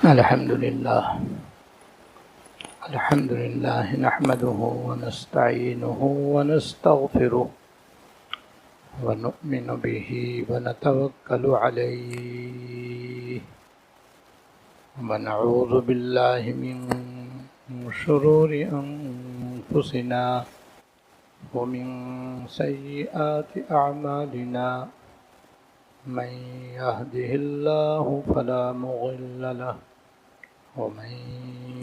الحمد لله نحمده ونستعينه ونستغفره ونؤمن به ونتوكل عليه ونعوذ بالله من شرور أنفسنا ومن سيئات أعمالنا من يهده الله فلا مضل له ومن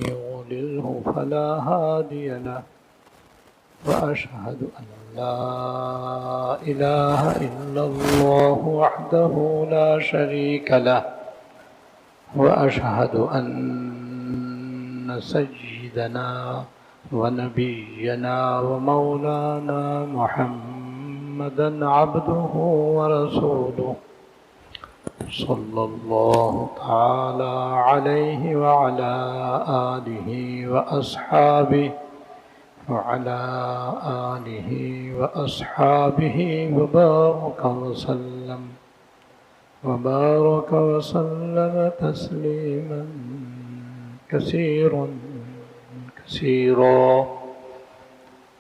يضلله فلا هادي له وأشهد أن لا إله إلا الله وحده لا شريك له وأشهد أن سيدنا ونبينا ومولانا محمدا عبده ورسوله صلى الله تعالى عليه وعلى آله وأصحابه وبارك وسلم تسليما كثيرا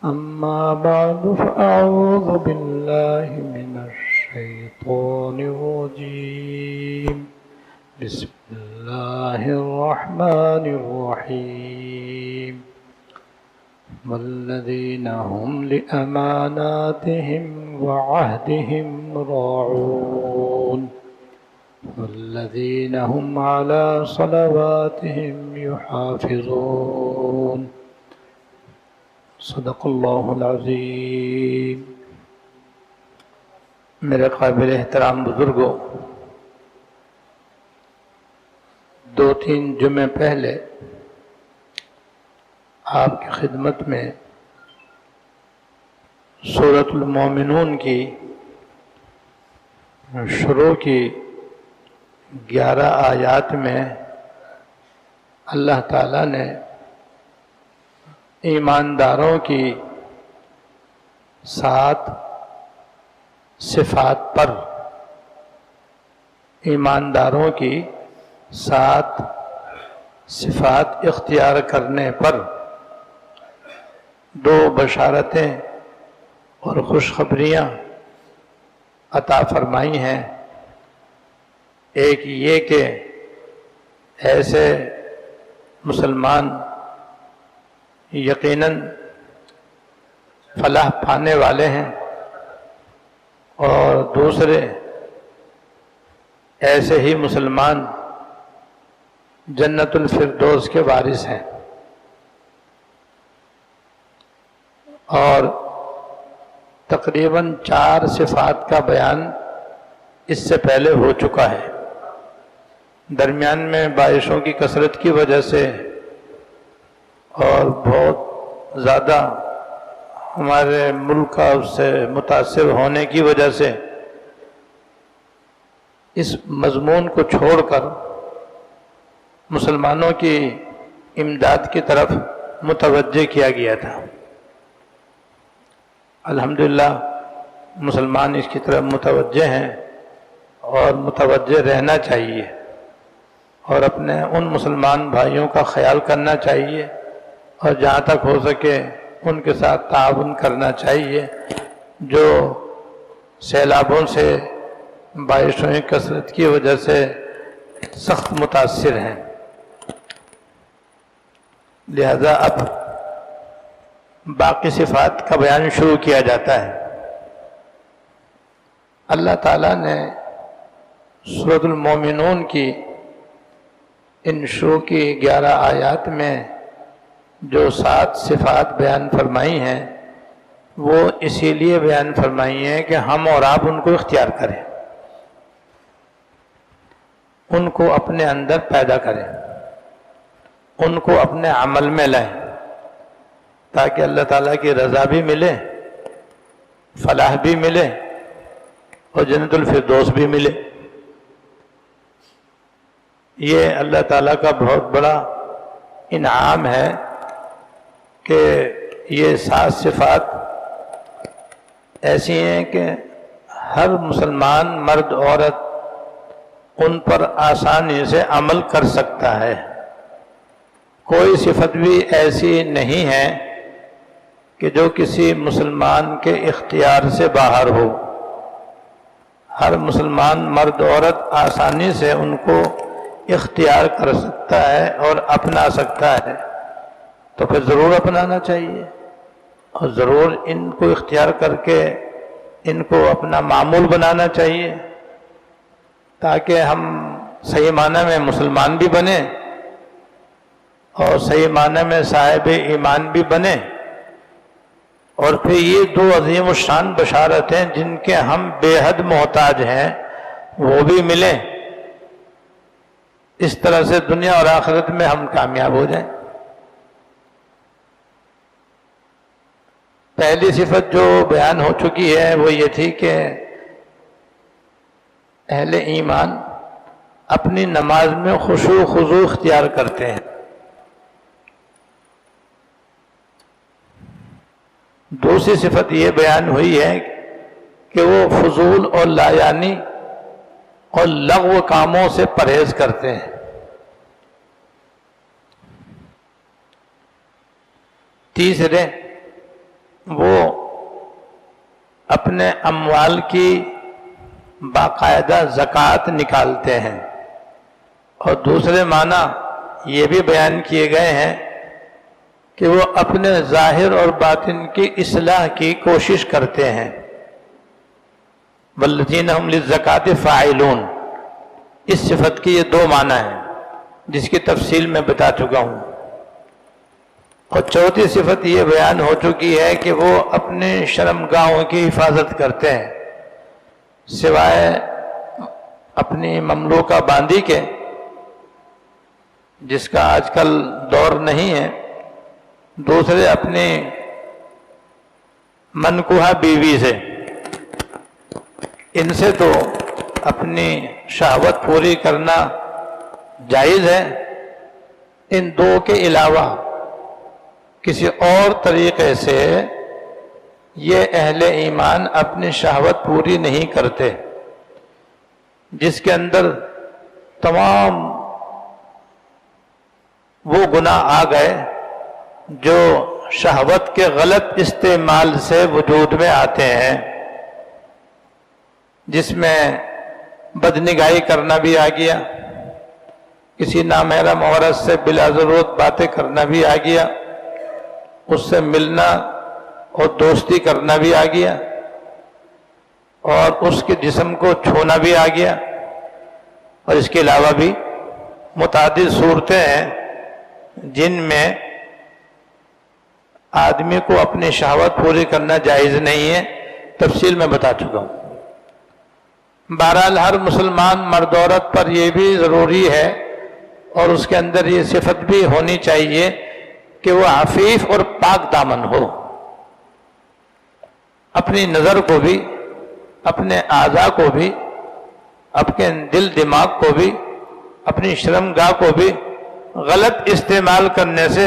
أما بعد فأعوذ بالله من الشيطان الرجيم بسم الله الرحمن الرحيم والذين هم لأماناتهم وعهدهم راعون والذين هم على صلواتهم يحافظون صدق اللہ العظیم۔ میرے قابل احترام بزرگوں، 2-3 جمعے پہلے آپ کی خدمت میں سورۃ المومنون کی شروع کی 11 آیات میں اللہ تعالیٰ نے ایمانداروں کی 7 صفات پر، ایمانداروں کی 7 صفات اختیار کرنے پر 2 بشارتیں اور خوشخبریاں عطا فرمائی ہیں۔ ایک یہ کہ ایسے مسلمان یقیناً فلاح پانے والے ہیں، اور دوسرے ایسے ہی مسلمان جنت الفردوس کے وارث ہیں۔ اور تقریباً 4 صفات کا بیان اس سے پہلے ہو چکا ہے۔ درمیان میں بارشوں کی کثرت کی وجہ سے اور بہت زیادہ ہمارے ملک کا اس سے متاثر ہونے کی وجہ سے اس مضمون کو چھوڑ کر مسلمانوں کی امداد کی طرف متوجہ کیا گیا تھا۔ الحمدللہ مسلمان اس کی طرف متوجہ ہیں اور متوجہ رہنا چاہیے، اور اپنے ان مسلمان بھائیوں کا خیال کرنا چاہیے، اور جہاں تک ہو سکے ان کے ساتھ تعاون کرنا چاہیے جو سیلابوں سے، بارشوں کی کثرت کی وجہ سے سخت متاثر ہیں۔ لہذا اب باقی صفات کا بیان شروع کیا جاتا ہے۔ اللہ تعالیٰ نے سورۃ المومنون کی ان شروع کی 11 آیات میں جو 7 صفات بیان فرمائی ہیں، وہ اسی لیے بیان فرمائی ہیں کہ ہم اور آپ ان کو اختیار کریں، ان کو اپنے اندر پیدا کریں، ان کو اپنے عمل میں لائیں، تاکہ اللہ تعالیٰ کی رضا بھی ملے، فلاح بھی ملے، اور جنت الفردوس بھی ملے۔ یہ اللہ تعالیٰ کا بہت بڑا انعام ہے کہ یہ 7 صفات ایسی ہیں کہ ہر مسلمان مرد عورت ان پر آسانی سے عمل کر سکتا ہے۔ کوئی صفت بھی ایسی نہیں ہے کہ جو کسی مسلمان کے اختیار سے باہر ہو۔ ہر مسلمان مرد عورت آسانی سے ان کو اختیار کر سکتا ہے اور اپنا سکتا ہے، تو پھر ضرور اپنانا چاہیے اور ضرور ان کو اختیار کر کے ان کو اپنا معمول بنانا چاہیے، تاکہ ہم صحیح معنی میں مسلمان بھی بنیں اور صحیح معنی میں صاحب ایمان بھی بنیں، اور پھر یہ دو عظیم الشان بشارتیں جن کے ہم بے حد محتاج ہیں وہ بھی ملیں۔ اس طرح سے دنیا اور آخرت میں ہم کامیاب ہو جائیں۔ پہلی صفت جو بیان ہو چکی ہے وہ یہ تھی کہ اہل ایمان اپنی نماز میں خشوع و خضوع اختیار کرتے ہیں۔ دوسری صفت یہ بیان ہوئی ہے کہ وہ فضول اور لایعنی اور لغو کاموں سے پرہیز کرتے ہیں۔ تیسرے، وہ اپنے اموال کی باقاعدہ زکوٰۃ نکالتے ہیں، اور دوسرے معنی یہ بھی بیان کیے گئے ہیں کہ وہ اپنے ظاہر اور باطن کی اصلاح کی کوشش کرتے ہیں۔ والذین هم للزکاۃ فاعلون، اس صفت کی یہ دو معنی ہیں جس کی تفصیل میں بتا چکا ہوں۔ اور چوتھی صفت یہ بیان ہو چکی ہے کہ وہ اپنے شرمگاہوں کی حفاظت کرتے ہیں، سوائے اپنی مملوکہ باندی کے، جس کا آج کل دور نہیں ہے، دوسرے اپنی منکوحہ بیوی سے، ان سے تو اپنی شہوت پوری کرنا جائز ہے، ان دو کے علاوہ کسی اور طریقے سے یہ اہل ایمان اپنی شہوت پوری نہیں کرتے، جس کے اندر تمام وہ گناہ آ گئے جو شہوت کے غلط استعمال سے وجود میں آتے ہیں، جس میں بدنگاہی کرنا بھی آ گیا، کسی نامحرم عورت سے بلا ضرورت باتیں کرنا بھی آ گیا، اس سے ملنا اور دوستی کرنا بھی آ گیا، اور اس کے جسم کو چھونا بھی آ گیا، اور اس کے علاوہ بھی متعدد صورتیں ہیں جن میں آدمی کو اپنی شہوت پوری کرنا جائز نہیں ہے، تفصیل میں بتا چکا ہوں۔ بہرحال ہر مسلمان مرد عورت پر یہ بھی ضروری ہے اور اس کے اندر یہ صفت بھی ہونی چاہیے کہ وہ عفیف اور پاک دامن ہو، اپنی نظر کو بھی، اپنے اعضاء کو بھی، اپنے دل دماغ کو بھی، اپنی شرمگاہ کو بھی غلط استعمال کرنے سے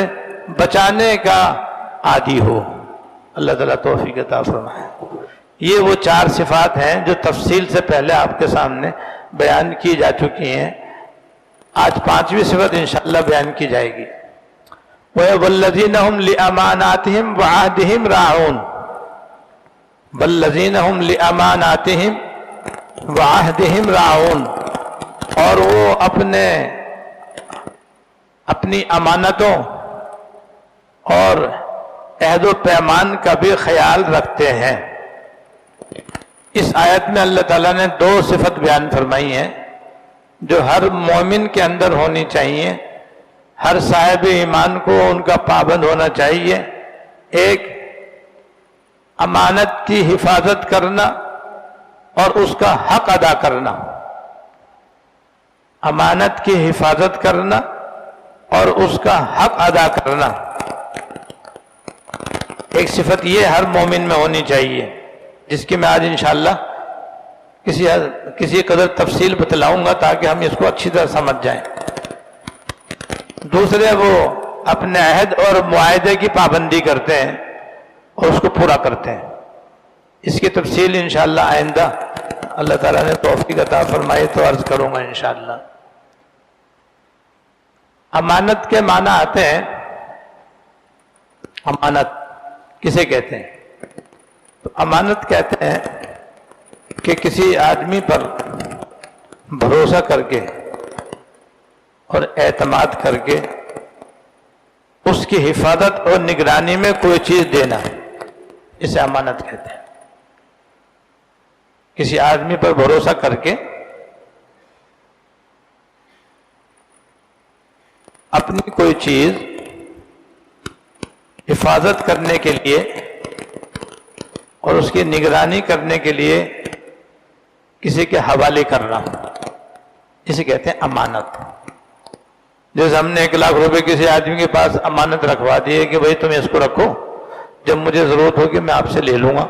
بچانے کا عادی ہو۔ اللہ تعالیٰ توفیق عطا فرمائے۔ یہ وہ چار صفات ہیں جو تفصیل سے پہلے آپ کے سامنے بیان کی جا چکی ہیں۔ آج پانچویں صفت انشاءاللہ بیان کی جائے گی۔ وَالَّذِينَ هُمْ لِأَمَانَاتِهِمْ وَعَهْدِهِمْ رَاعُونَ، وَالَّذِينَ هُمْ لِأَمَانَاتِهِمْ وَعَهْدِهِمْ رَاعُونَ، اور وہ اپنی امانتوں اور عہد و پیمان کا بھی خیال رکھتے ہیں۔ اس آیت میں اللہ تعالیٰ نے دو صفت بیان فرمائی ہیں جو ہر مومن کے اندر ہونی چاہیے، ہر صاحب ایمان کو ان کا پابند ہونا چاہیے۔ ایک، امانت کی حفاظت کرنا اور اس کا حق ادا کرنا، امانت کی حفاظت کرنا اور اس کا حق ادا کرنا۔ ایک صفت یہ ہر مومن میں ہونی چاہیے، جس کی میں آج انشاءاللہ کسی قدر تفصیل بتلاؤں گا تاکہ ہم اس کو اچھی طرح سمجھ جائیں۔ دوسرے، وہ اپنے عہد اور معاہدے کی پابندی کرتے ہیں اور اس کو پورا کرتے ہیں۔ اس کی تفصیل انشاءاللہ آئندہ اللہ تعالیٰ نے توفیق عطا فرمائی تو عرض کروں گا انشاءاللہ۔ امانت کے معنی آتے ہیں، امانت کسے کہتے ہیں؟ تو امانت کہتے ہیں کہ کسی آدمی پر بھروسہ کر کے اور اعتماد کر کے اس کی حفاظت اور نگرانی میں کوئی چیز دینا، اسے امانت کہتے ہیں۔ کسی آدمی پر بھروسہ کر کے اپنی کوئی چیز حفاظت کرنے کے لیے اور اس کی نگرانی کرنے کے لیے کسی کے حوالے کرنا، اسے کہتے ہیں امانت۔ جیسے ہم نے 1,00,000 روپے کسی آدمی کے پاس امانت رکھوا دیے کہ بھائی تم اس کو رکھو، جب مجھے ضرورت ہوگی میں آپ سے لے لوں گا۔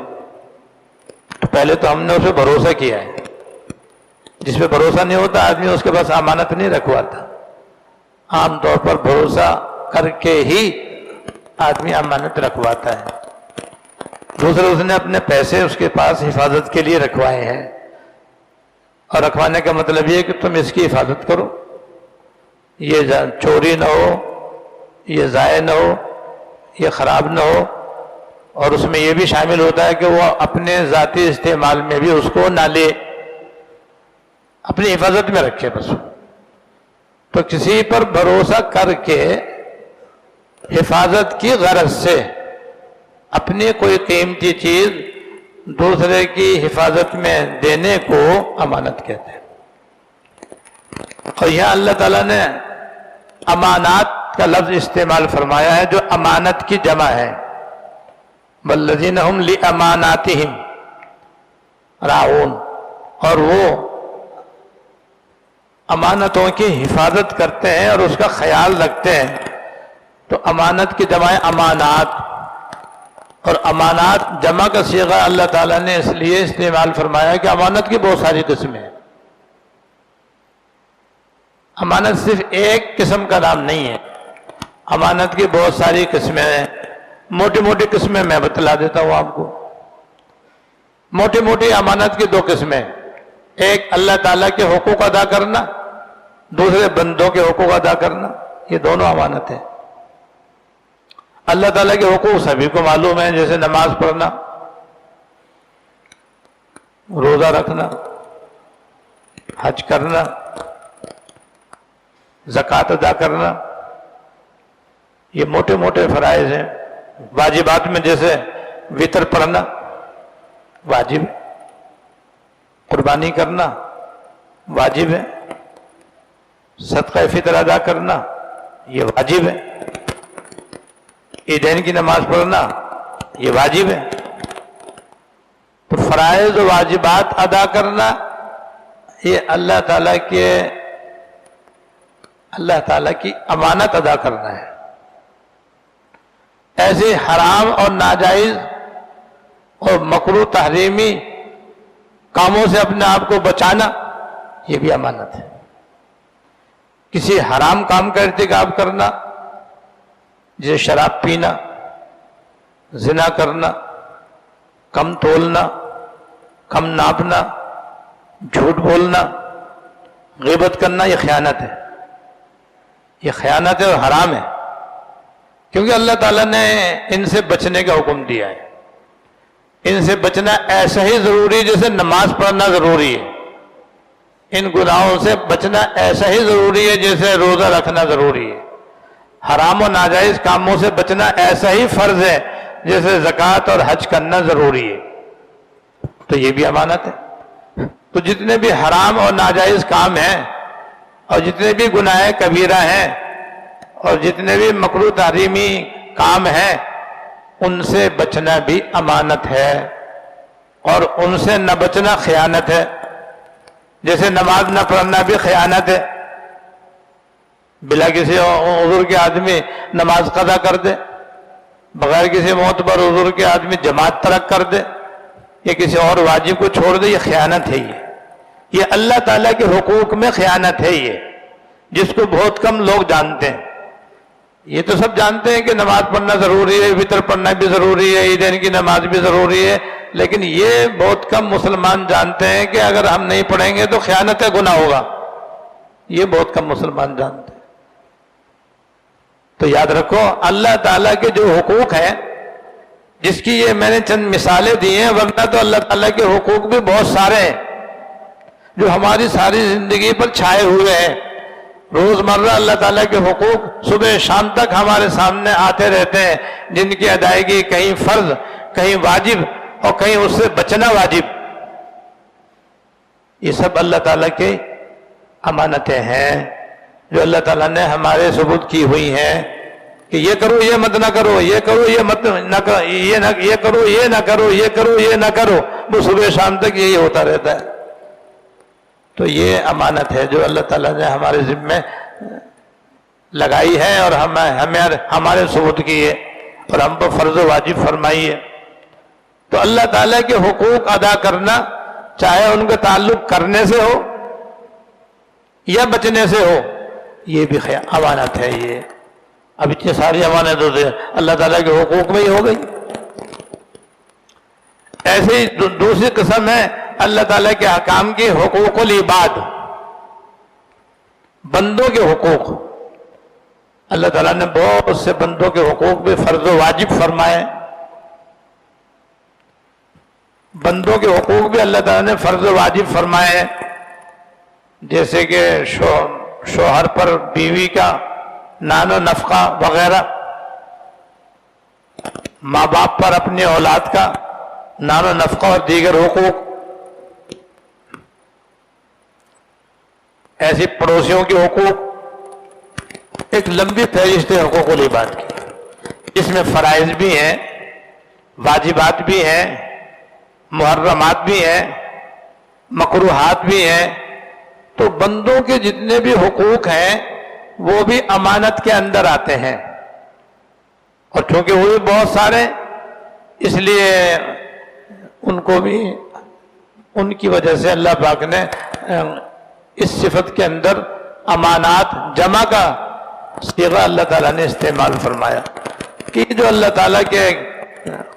تو پہلے تو ہم نے اس پہ بھروسہ کیا ہے۔ جس پہ بھروسہ نہیں ہوتا آدمی اس کے پاس امانت نہیں رکھواتا۔ عام طور پر بھروسہ کر کے ہی آدمی امانت رکھواتا ہے۔ دوسرے اس نے اپنے پیسے اس کے پاس حفاظت کے لیے رکھوائے ہیں، اور رکھوانے کا مطلب یہ ہے کہ تم اس کی حفاظت کرو، یہ چوری نہ ہو، یہ ضائع نہ ہو، یہ خراب نہ ہو، اور اس میں یہ بھی شامل ہوتا ہے کہ وہ اپنے ذاتی استعمال میں بھی اس کو نہ لے، اپنی حفاظت میں رکھے بس۔ تو کسی پر بھروسہ کر کے حفاظت کی غرض سے اپنی کوئی قیمتی چیز دوسرے کی حفاظت میں دینے کو امانت کہتے ہیں۔ اور یہاں اللہ تعالیٰ نے امانات کا لفظ استعمال فرمایا ہے جو امانت کی جمع ہے، والذین هم لاماناتہم راعون، اور وہ امانتوں کی حفاظت کرتے ہیں اور اس کا خیال رکھتے ہیں۔ تو امانت کی جمع ہے امانات، اور امانات جمع کا صیغہ اللہ تعالیٰ نے اس لیے استعمال فرمایا کہ امانت کی بہت ساری قسمیں ہیں۔ امانت صرف ایک قسم کا نام نہیں ہے، امانت کی بہت ساری قسمیں ہیں۔ موٹی موٹی قسمیں میں بتلا دیتا ہوں آپ کو۔ موٹی موٹی امانت کی 2 قسمیں، ایک اللہ تعالیٰ کے حقوق ادا کرنا، دوسرے بندوں کے حقوق ادا کرنا، یہ دونوں امانت ہیں۔ اللہ تعالیٰ کے حقوق سبھی کو معلوم ہے، جیسے نماز پڑھنا، روزہ رکھنا، حج کرنا، زکوٰۃ ادا کرنا، یہ موٹے موٹے فرائض ہیں۔ واجبات میں جیسے وتر پڑھنا واجب ہے، قربانی کرنا واجب ہے، صدقہ فطر ادا کرنا یہ واجب ہے، عیدین کی نماز پڑھنا یہ واجب ہے۔ تو فرائض و واجبات ادا کرنا یہ اللہ تعالیٰ کی امانت ادا کرنا ہے۔ ایسے حرام اور ناجائز اور مکروہ تحریمی کاموں سے اپنے آپ کو بچانا یہ بھی امانت ہے۔ کسی حرام کام کا ارتکاب کرنا جیسے شراب پینا، زنا کرنا، کم تولنا، کم ناپنا، جھوٹ بولنا، غیبت کرنا، یہ خیانت ہے، یہ خیانت ہے اور حرام ہے، کیونکہ اللہ تعالیٰ نے ان سے بچنے کا حکم دیا ہے۔ ان سے بچنا ایسا ہی ضروری ہے جیسے نماز پڑھنا ضروری ہے، ان گناہوں سے بچنا ایسا ہی ضروری ہے جیسے روزہ رکھنا ضروری ہے، حرام و ناجائز کاموں سے بچنا ایسا ہی فرض ہے جیسے زکوٰۃ اور حج کرنا ضروری ہے۔ تو یہ بھی امانت ہے۔ تو جتنے بھی حرام اور ناجائز کام ہیں اور جتنے بھی گناہ کبیرہ ہیں اور جتنے بھی مکروہ تحریمی کام ہیں ان سے بچنا بھی امانت ہے، اور ان سے نہ بچنا خیانت ہے۔ جیسے نماز نہ پڑھنا بھی خیانت ہے، بلا کسی عذر کے آدمی نماز قضا کر دے، بغیر کسی معتبر عذر کے آدمی جماعت ترک کر دے یا کسی اور واجب کو چھوڑ دے، یہ خیانت ہے۔ یہ اللہ تعالیٰ کے حقوق میں خیانت ہے، یہ جس کو بہت کم لوگ جانتے ہیں۔ یہ تو سب جانتے ہیں کہ نماز پڑھنا ضروری ہے، وتر پڑھنا بھی ضروری ہے، عیدین کی نماز بھی ضروری ہے، لیکن یہ بہت کم مسلمان جانتے ہیں کہ اگر ہم نہیں پڑھیں گے تو خیانت گناہ ہوگا. یہ بہت کم مسلمان جانتے ہیں. تو یاد رکھو اللہ تعالیٰ کے جو حقوق ہیں، جس کی یہ میں نے چند مثالیں دی ہیں، ورنہ تو اللہ تعالیٰ کے حقوق بھی بہت سارے ہیں جو ہماری ساری زندگی پر چھائے ہوئے ہیں. روزمرہ اللہ تعالیٰ کے حقوق صبح شام تک ہمارے سامنے آتے رہتے ہیں، جن کی ادائیگی کہیں فرض، کہیں واجب اور کہیں اس سے بچنا واجب. یہ سب اللہ تعالیٰ کی امانتیں ہیں جو اللہ تعالیٰ نے ہمارے ثبوت کی ہوئی ہیں کہ یہ کرو یہ مت نہ کرو، یہ کرو یہ مت نہ کرو، یہ کرو یہ نہ کرو، یہ کرو یہ نہ کرو. وہ صبح شام تک یہی ہوتا رہتا ہے. تو یہ امانت ہے جو اللہ تعالیٰ نے ہمارے ذمے لگائی ہے اور ہمارے ثبوت کی ہے اور ہم پر فرض و واجب فرمائی ہے. تو اللہ تعالیٰ کے حقوق ادا کرنا، چاہے ان کا تعلق کرنے سے ہو یا بچنے سے ہو، یہ بھی امانت ہے. یہ اب اتنی ساری امانت ہوتے ہیں، اللہ تعالیٰ کے حقوق میں ہی ہو گئی. ایسے ہی دوسری قسم ہے اللہ تعالیٰ کے احکام کی حقوق العباد، بندوں کے حقوق. اللہ تعالیٰ نے بہت سے بندوں کے حقوق بھی فرض و واجب فرمائے. بندوں کے حقوق بھی اللہ تعالیٰ نے فرض و واجب فرمائے ہیں، جیسے کہ شوہر پر بیوی کا نان و نفقہ وغیرہ، ماں باپ پر اپنی اولاد کا نان و نفقہ اور دیگر حقوق، ایسی پڑوسیوں کے حقوق. ایک لمبی فہرست ہے حقوق العباد کی. اس میں فرائض بھی ہیں، واجبات بھی ہیں، محرمات بھی ہیں، مکروہات بھی ہیں. تو بندوں کے جتنے بھی حقوق ہیں وہ بھی امانت کے اندر آتے ہیں. اور چونکہ وہ بھی بہت سارے، اس لیے ان کو بھی ان کی وجہ سے اللہ پاک نے اس صفت کے اندر امانات جمع کا صیغہ اللہ تعالیٰ نے استعمال فرمایا کہ جو اللہ تعالیٰ کے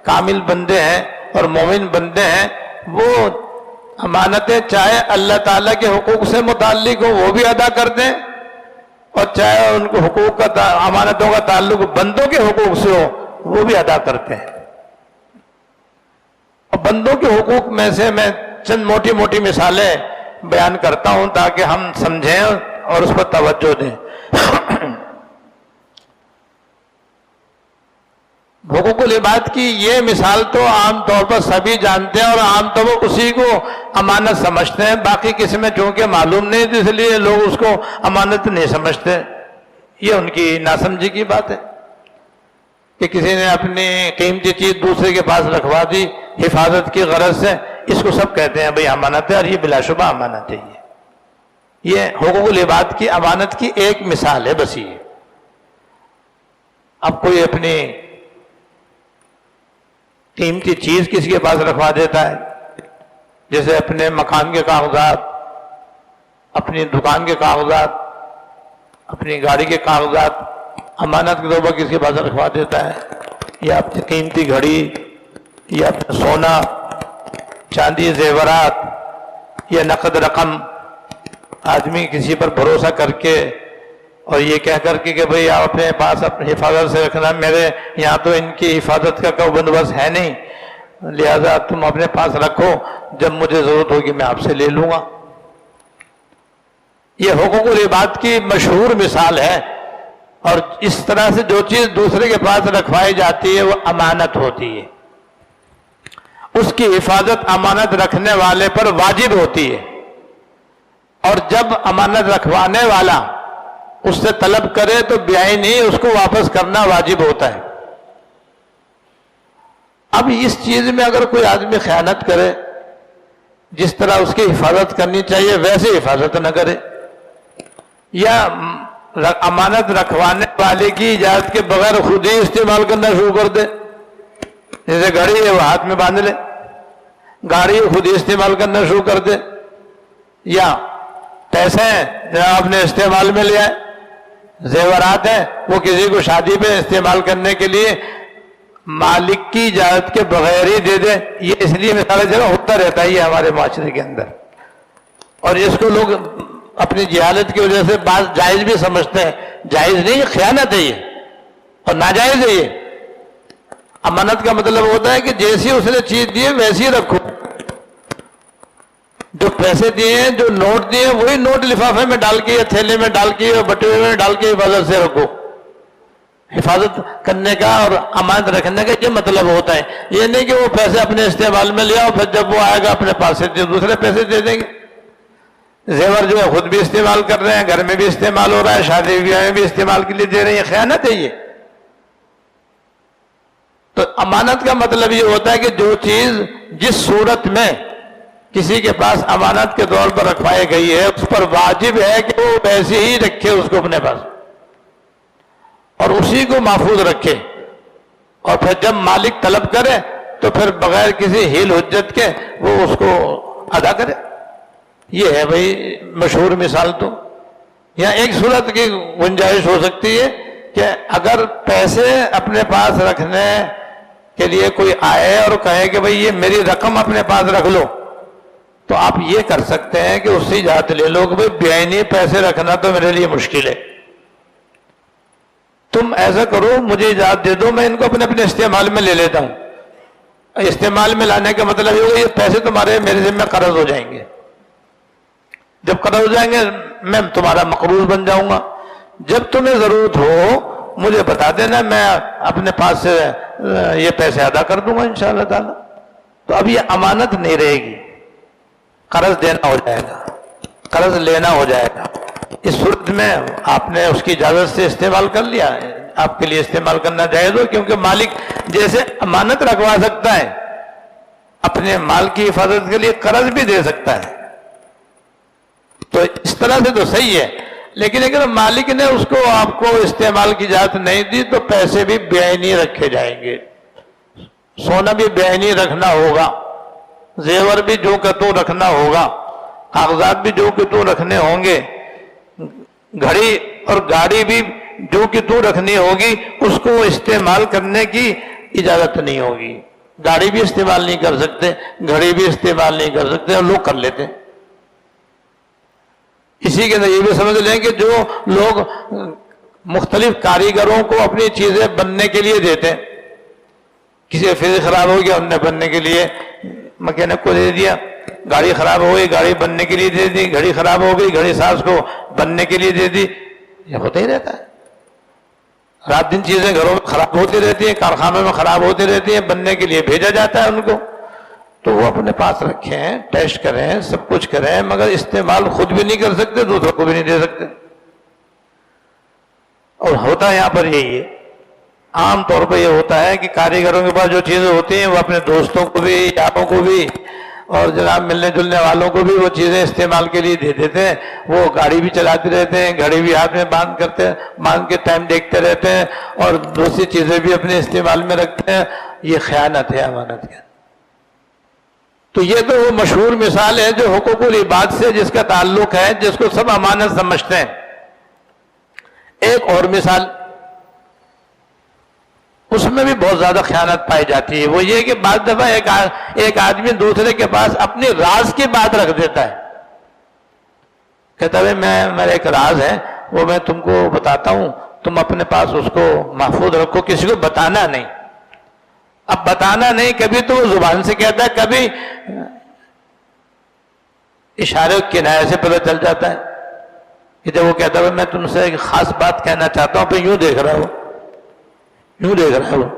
کامل بندے ہیں اور مومن بندے ہیں، وہ امانتیں چاہے اللہ تعالیٰ کے حقوق سے متعلق ہو وہ بھی ادا کر دیں، اور چاہے ان کو حقوق کا امانتوں کا تعلق بندوں کے حقوق سے ہو وہ بھی ادا کرتے ہیں. اور بندوں کے حقوق میں سے میں چند موٹی موٹی مثالیں بیان کرتا ہوں تاکہ ہم سمجھیں اور اس پر توجہ دیں. حقوق العباد کی یہ مثال تو عام طور پر سبھی جانتے ہیں اور عام طور پر اسی کو امانت سمجھتے ہیں. باقی کسی میں چونکہ معلوم نہیں تو اس لیے لوگ اس کو امانت نہیں سمجھتے. یہ ان کی ناسمجھی کی بات ہے کہ کسی نے اپنی قیمتی چیز دوسرے کے پاس رکھوا دی حفاظت کی غرض سے. اس کو سب کہتے ہیں بھئی امانت ہے، اور یہ بلا شبہ امانت ہے. یہ حقوق العباد کی امانت کی ایک مثال ہے بس. یہ اب کوئی اپنی قیمتی چیز کسی کے پاس رکھوا دیتا ہے، جیسے اپنے مکان کے کاغذات، اپنی دکان کے کاغذات، اپنی گاڑی کے کاغذات امانت کے طور پر کسی کے پاس رکھوا دیتا ہے، یا اپنی قیمتی گھڑی یا اپنا سونا چاندی زیورات یا نقد رقم آدمی کسی پر بھروسہ کر کے اور یہ کہہ کر کے کہ بھئی آپ اپنے پاس اپنی حفاظت سے رکھنا، میرے یہاں تو ان کی حفاظت کا کوئی بندوبست ہے نہیں، لہذا تم اپنے پاس رکھو، جب مجھے ضرورت ہوگی میں آپ سے لے لوں گا. یہ حقوق العباد کی مشہور مثال ہے. اور اس طرح سے جو چیز دوسرے کے پاس رکھوائی جاتی ہے وہ امانت ہوتی ہے. اس کی حفاظت امانت رکھنے والے پر واجب ہوتی ہے، اور جب امانت رکھوانے والا اس سے طلب کرے تو بیائی نہیں، اس کو واپس کرنا واجب ہوتا ہے. اب اس چیز میں اگر کوئی آدمی خیانت کرے، جس طرح اس کی حفاظت کرنی چاہیے ویسے حفاظت نہ کرے، یا امانت رکھوانے والے کی اجازت کے بغیر خود ہی استعمال کرنا شروع کر دے، جیسے گھڑی ہے وہ ہاتھ میں باندھ لے، گاڑی خود ہی استعمال کرنا شروع کر دے، یا پیسے ہیں جو آپ نے استعمال میں لیا ہے، زیورات ہیں وہ کسی کو شادی پہ استعمال کرنے کے لیے مالک کی اجازت کے بغیر ہی دے دیں، یہ اس لیے مثال جگہ ہوتا رہتا ہے یہ ہمارے معاشرے کے اندر، اور اس کو لوگ اپنی جہالت کی وجہ سے بعض جائز بھی سمجھتے ہیں. جائز نہیں، خیانت ہے یہ اور ناجائز ہے یہ. امانت کا مطلب ہوتا ہے کہ جیسی اس نے چیز دی ہے ویسی ہی رکھو. جو پیسے دیے ہیں، جو نوٹ دیے ہیں، وہی نوٹ لفافے میں ڈال کے یا تھیلے میں ڈال کے یا بٹوے میں ڈال کے حفاظت سے رکھو. حفاظت کرنے کا اور امانت رکھنے کا یہ مطلب ہوتا ہے. یہ نہیں کہ وہ پیسے اپنے استعمال میں لے آؤ، پھر جب وہ آئے گا اپنے پاس سے دوسرے پیسے دے دیں گے. زیور جو ہے خود بھی استعمال کر رہے ہیں، گھر میں بھی استعمال ہو رہا ہے، شادی بیاہ میں بھی استعمال کے لیے دے رہے ہیں. خیانت ہے یہ. تو امانت کا مطلب یہ ہوتا ہے کہ جو چیز جس صورت میں کسی کے پاس امانت کے طور پر رکھوائی گئی ہے، اس پر واجب ہے کہ وہ ویسے ہی رکھے اس کو اپنے پاس اور اسی کو محفوظ رکھے، اور پھر جب مالک طلب کرے تو پھر بغیر کسی ہیل حجت کے وہ اس کو ادا کرے. یہ ہے بھئی مشہور مثال. تو یہاں ایک صورت کی گنجائش ہو سکتی ہے کہ اگر پیسے اپنے پاس رکھنے کے لیے کوئی آئے اور کہے کہ بھئی یہ میری رقم اپنے پاس رکھ لو، تو آپ یہ کر سکتے ہیں کہ اس سے اجازت لے لو کہ بھئی بیعینی پیسے رکھنا تو میرے لیے مشکل ہے، تم ایسا کرو مجھے اجازت دے دو، میں ان کو اپنے استعمال میں لے لیتا ہوں. استعمال میں لانے کا مطلب یہ ہوگا یہ پیسے تمہارے میرے ذمہ قرض ہو جائیں گے. جب قرض ہو جائیں گے میں تمہارا مقروض بن جاؤں گا. جب تمہیں ضرورت ہو مجھے بتا دینا، میں اپنے پاس سے یہ پیسے ادا کر دوں گا انشاءاللہ تعالی. تو اب یہ امانت نہیں رہے گی، قرض دینا ہو جائے گا، قرض لینا ہو جائے گا. اس صورت میں آپ نے اس کی اجازت سے استعمال کر لیا، آپ کے لیے استعمال کرنا جائز ہو، کیونکہ مالک جیسے امانت رکھوا سکتا ہے اپنے مال کی حفاظت کے لیے قرض بھی دے سکتا ہے. تو اس طرح سے تو صحیح ہے. لیکن اگر مالک نے اس کو آپ کو استعمال کی اجازت نہیں دی تو پیسے بھی بیعینی رکھے جائیں گے. سونا بھی بیعینی رکھنا ہوگا، زیور بھی جو کہ تو رکھنا ہوگا، کاغذات بھی جو کہ تو رکھنے ہوں گے، گھڑی اور گاڑی بھی جو کہ تو رکھنی ہوگی. اس کو استعمال کرنے کی اجازت نہیں ہوگی. گاڑی بھی استعمال نہیں کر سکتے، گھڑی بھی استعمال نہیں کر سکتے، اور لوگ کر لیتے ہیں. اسی کے اندر یہ بھی سمجھ لیں کہ جو لوگ مختلف کاریگروں کو اپنی چیزیں بننے کے لیے دیتے ہیں، کسی فریج خراب ہو گیا، انہیں بننے کے لیے مکینک کو دے دیا، گاڑی خراب ہو گئی گاڑی بننے کے لیے دے دی، گھڑی خراب ہو گئی گھڑی ساز کو بننے کے لیے دے دی. یہ ہوتا ہی رہتا ہے. رات دن چیزیں گھروں میں خراب ہوتی رہتی ہیں، کارخانوں میں خراب ہوتی رہتی ہیں، بننے کے لیے بھیجا جاتا ہے ان کو. تو وہ اپنے پاس رکھیں، ٹیسٹ کریں، سب کچھ کریں، مگر استعمال خود بھی نہیں کر سکتے، دوسروں کو بھی نہیں دے سکتے. اور ہوتا ہے یہاں پر یہی ہے، عام طور پہ یہ ہوتا ہے کہ کاریگروں کے پاس جو چیزیں ہوتی ہیں وہ اپنے دوستوں کو بھی، یاروں کو بھی اور جناب ملنے جلنے والوں کو بھی وہ چیزیں استعمال کے لیے دے دیتے ہیں. وہ گاڑی بھی چلاتے رہتے ہیں، گھڑی بھی ہاتھ میں باندھ کے ٹائم دیکھتے رہتے ہیں، اور دوسری چیزیں بھی اپنے استعمال میں رکھتے ہیں. یہ خیانت ہے امانت کی. تو یہ تو وہ مشہور مثال ہے جو حقوق العباد سے جس کا تعلق ہے، جس کو سب امانت سمجھتے ہیں. ایک اور مثال اس میں بھی بہت زیادہ خیانت پائی جاتی ہے، وہ یہ کہ بعض دفعہ ایک آدمی دوسرے کے پاس اپنی راز کی بات رکھ دیتا ہے. کہتا ہے میرا ایک راز ہے، وہ میں تم کو بتاتا ہوں، تم اپنے پاس اس کو محفوظ رکھو، کسی کو بتانا نہیں. اب بتانا نہیں، کبھی تو وہ زبان سے کہتا ہے، کبھی اشارے کنایے سے پتہ چل جاتا ہے. کہ جب وہ کہتا ہے میں تم سے ایک خاص بات کہنا چاہتا ہوں، پھر یوں دیکھ رہا ہو، یوں دیکھ رہا ہے وہ،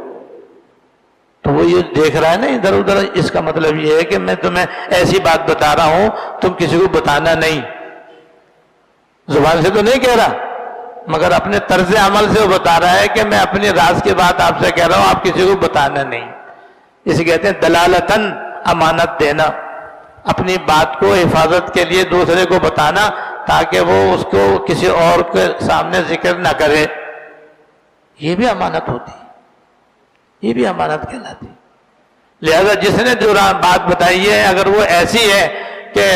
تو وہ یہ دیکھ رہا ہے نا ادھر ادھر. اس کا مطلب یہ ہے کہ میں تمہیں ایسی بات بتا رہا ہوں، تم کسی کو بتانا نہیں. زبان سے تو نہیں کہہ رہا، مگر اپنے طرز عمل سے وہ بتا رہا ہے کہ میں اپنی راز کی بات آپ سے کہہ رہا ہوں، آپ کسی کو بتانا نہیں. اسے کہتے ہیں دلالتاً امانت دینا، اپنی بات کو حفاظت کے لیے دوسرے کو بتانا تاکہ وہ اس کو کسی اور کے سامنے ذکر نہ کرے. یہ بھی امانت ہوتی ہے، یہ بھی امانت کہلاتی. لہذا جس نے جو بات بتائی ہے اگر وہ ایسی ہے کہ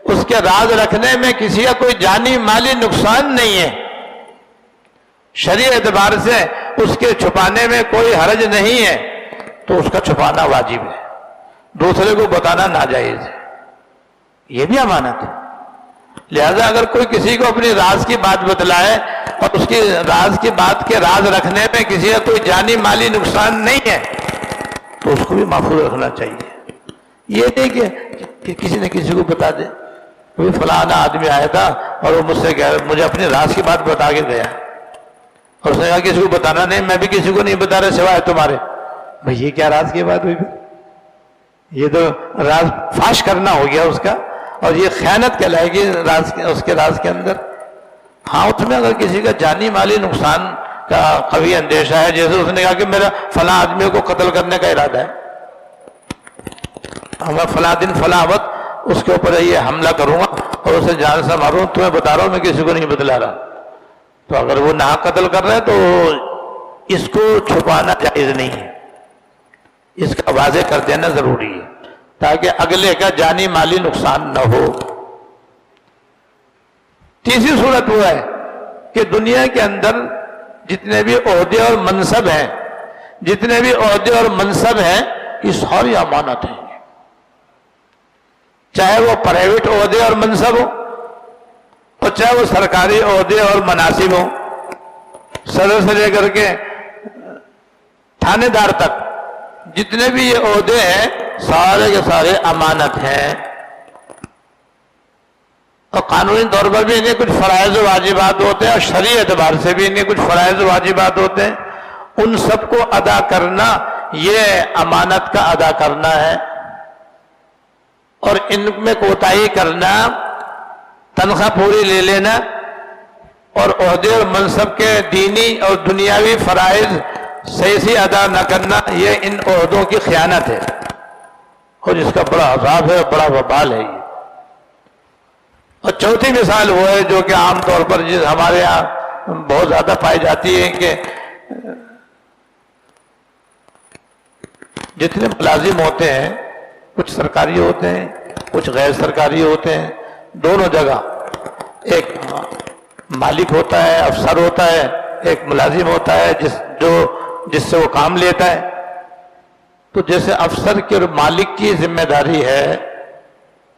اس کے راز رکھنے میں کسی کا کوئی جانی مالی نقصان نہیں ہے، شرعی اعتبار سے اس کے چھپانے میں کوئی حرج نہیں ہے تو اس کا چھپانا واجب ہے، دوسرے کو بتانا ناجائز ہے، یہ بھی امانت ہے۔ لہذا اگر کوئی کسی کو اپنی راز کی بات بتلائے اور اس کی راز کی بات کے راز رکھنے میں کسی کا کوئی جانی مالی نقصان نہیں ہے تو اس کو بھی محفوظ رکھنا چاہیے۔ یہ نہیں کہ کسی نے کسی کو بتا دے، کوئی فلانا آدمی آیا تھا اور وہ مجھ سے مجھے اپنی راز کی بات بتا کے گیا اور اس نے کہا کسی کو بتانا نہیں، میں بھی کسی کو نہیں بتا رہا سوائے تمہارے۔ بھئی یہ کیا راز کی بات ہوئی پھر؟ یہ تو راز فاش کرنا ہو گیا اس کا، اور یہ خیانت کہلائے گی اس کے راز کے اندر۔ ہاں اس میں اگر کسی کا جانی مالی نقصان کا قوی اندیشہ ہے، جیسے اس نے کہا کہ میرا فلاں آدمی کو قتل کرنے کا ارادہ ہے، میں فلاں دن فلاں وقت اس کے اوپر یہ حملہ کروں گا اور اسے جان سے ماروں، تمہیں بتا رہا ہوں، میں کسی کو نہیں بتلا رہا، تو اگر وہ نہ قتل کر رہے ہیں تو اس کو چھپانا جائز نہیں ہے، اس کا واضح کر دینا ضروری ہے تاکہ اگلے کا جانی مالی نقصان نہ ہو۔ تیسری صورت وہ ہے کہ دنیا کے اندر جتنے بھی عہدے اور منصب ہیں، جتنے بھی عہدے اور منصب ہیں، یہ ساری امانت ہیں، چاہے وہ پرائیویٹ عہدے اور منصب ہو اور چاہے وہ سرکاری عہدے اور مناصب ہو، صدر سے لے کر کے تھانے دار تک جتنے بھی یہ عہدے ہیں سارے کے سارے امانت ہیں، اور قانونی طور پر بھی انہیں کچھ فرائض و واجبات ہوتے ہیں اور شرعی اعتبار سے بھی انہیں کچھ فرائض و واجبات ہوتے ہیں، ان سب کو ادا کرنا یہ امانت کا ادا کرنا ہے، اور ان میں کوتاہی کرنا، تنخواہ پوری لے لینا اور عہدے اور منصب کے دینی اور دنیاوی فرائض صحیح سے ادا نہ کرنا، یہ ان عہدوں کی خیانت ہے اور جس کا بڑا عذاب ہے اور بڑا وبال ہے یہ۔ اور چوتھی مثال وہ ہے جو کہ عام طور پر ہمارے یہاں بہت زیادہ پائی جاتی ہے کہ جتنے ملازم ہوتے ہیں، کچھ سرکاری ہوتے ہیں کچھ غیر سرکاری ہوتے ہیں، دونوں جگہ ایک مالک ہوتا ہے، افسر ہوتا ہے، ایک ملازم ہوتا ہے جس سے وہ کام لیتا ہے۔ تو جیسے افسر کی اور مالک کی ذمہ داری ہے،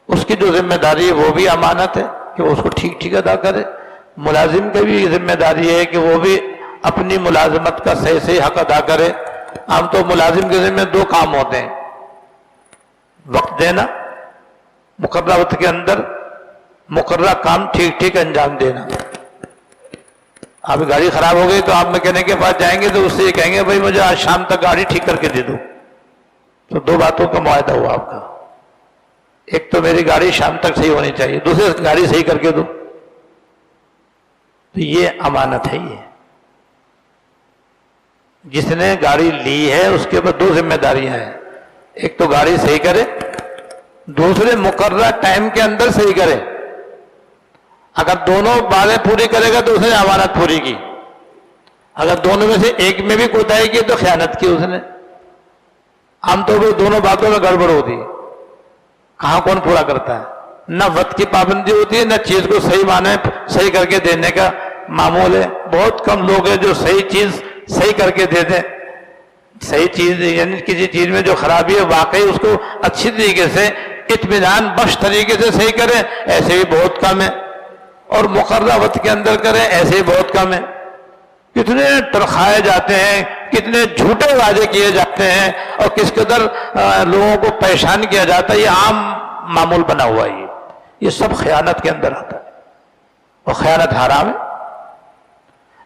اس کی جو ذمہ داری ہے وہ بھی امانت ہے کہ وہ اس کو ٹھیک ٹھیک ادا کرے، ملازم کی بھی ذمہ داری ہے کہ وہ بھی اپنی ملازمت کا صحیح صحیح حق ادا کرے۔ عام تو ملازم کے ذمہ دو کام ہوتے ہیں، وقت دینا، مقررہ وقت کے اندر مقررہ کام ٹھیک ٹھیک انجام دینا۔ آپ کی گاڑی خراب ہو گئی تو آپ میکینک کے پاس جائیں گے تو اس سے یہ کہیں گے بھائی مجھے آج شام تک گاڑی ٹھیک کر کے دے دو، تو دو باتوں کا معاہدہ ہوا آپ کا، ایک تو میری گاڑی شام تک صحیح ہونی چاہیے، دوسری گاڑی صحیح کر کے دو۔ تو یہ امانت ہے، یہ جس نے گاڑی لی ہے اس کے اوپر دو ذمہ داریاں ہیں، ایک تو گاڑی صحیح کرے، دوسرے مقررہ ٹائم کے اندر صحیح کرے۔ اگر دونوں باتیں پوری کرے گا تو اس نے امانت پوری کی، اگر دونوں میں سے ایک میں بھی کوتاہی کی تو خیانت کی اس نے۔ عام طور پر دونوں باتوں میں گڑبڑ ہوتی ہے، کہاں کون پورا کرتا ہے، نہ وقت کی پابندی ہوتی ہے نہ چیز کو صحیح معنی صحیح کر کے دینے کا معمول ہے۔ بہت کم لوگ ہیں جو صحیح چیز صحیح کر کے دے دیں، صحیح چیز یعنی کسی چیز میں جو خرابی ہے واقعی اس کو اچھی طریقے سے اطمینان بخش طریقے سے صحیح کریں، ایسے بھی بہت کم ہے، اور مقررہ وقت کے اندر کریں، ایسے ہی بہت کم ہے۔ کتنے ترخائے جاتے ہیں، کتنے جھوٹے وعدے کیے جاتے ہیں اور کس قدر لوگوں کو پریشان کیا جاتا ہے، یہ عام معمول بنا ہوا ہے، یہ سب خیانت کے اندر آتا ہے اور خیانت حرام ہے۔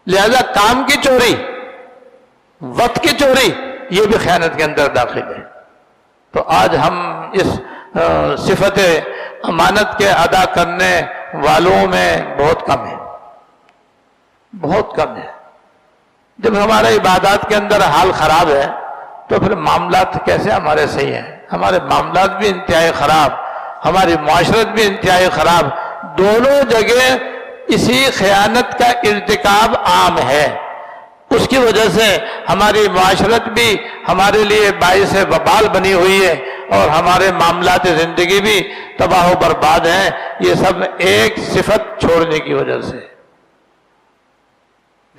لہذا کام کی چوری، وقت کی چوری، یہ بھی خیانت کے اندر داخل ہے۔ تو آج ہم اس صفت امانت کے ادا کرنے والوں میں بہت کم ہے، بہت کم ہے۔ جب ہمارے عبادات کے اندر حال خراب ہے تو پھر معاملات کیسے ہمارے صحیح ہیں؟ ہمارے معاملات بھی انتہائی خراب، ہماری معاشرت بھی انتہائی خراب، دونوں جگہ اسی خیانت کا ارتکاب عام ہے۔ اس کی وجہ سے ہماری معاشرت بھی ہمارے لیے باعث وبال بنی ہوئی ہے اور ہمارے معاملات زندگی بھی تباہ و برباد ہیں، یہ سب ایک صفت چھوڑنے کی وجہ سے۔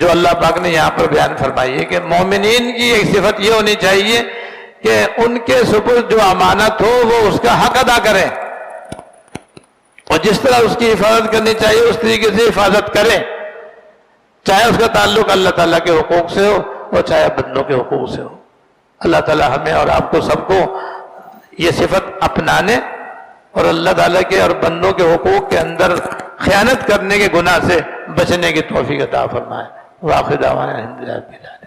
جو اللہ پاک نے یہاں پر بیان فرمائی ہے کہ مومنین کی ایک صفت یہ ہونی چاہیے کہ ان کے سپرد جو امانت ہو وہ اس کا حق ادا کریں، اور جس طرح اس کی حفاظت کرنی چاہیے اس طریقے سے حفاظت کریں، چاہے اس کا تعلق اللہ تعالیٰ کے حقوق سے ہو اور چاہے بندوں کے حقوق سے ہو۔ اللہ تعالیٰ ہمیں اور آپ کو سب کو یہ صفت اپنانے اور اللہ تعالیٰ کے اور بندوں کے حقوق کے اندر خیانت کرنے کے گناہ سے بچنے کی توفیق عطا فرمائے۔ وآخر دعوانا الحمدللہ رب العالمین۔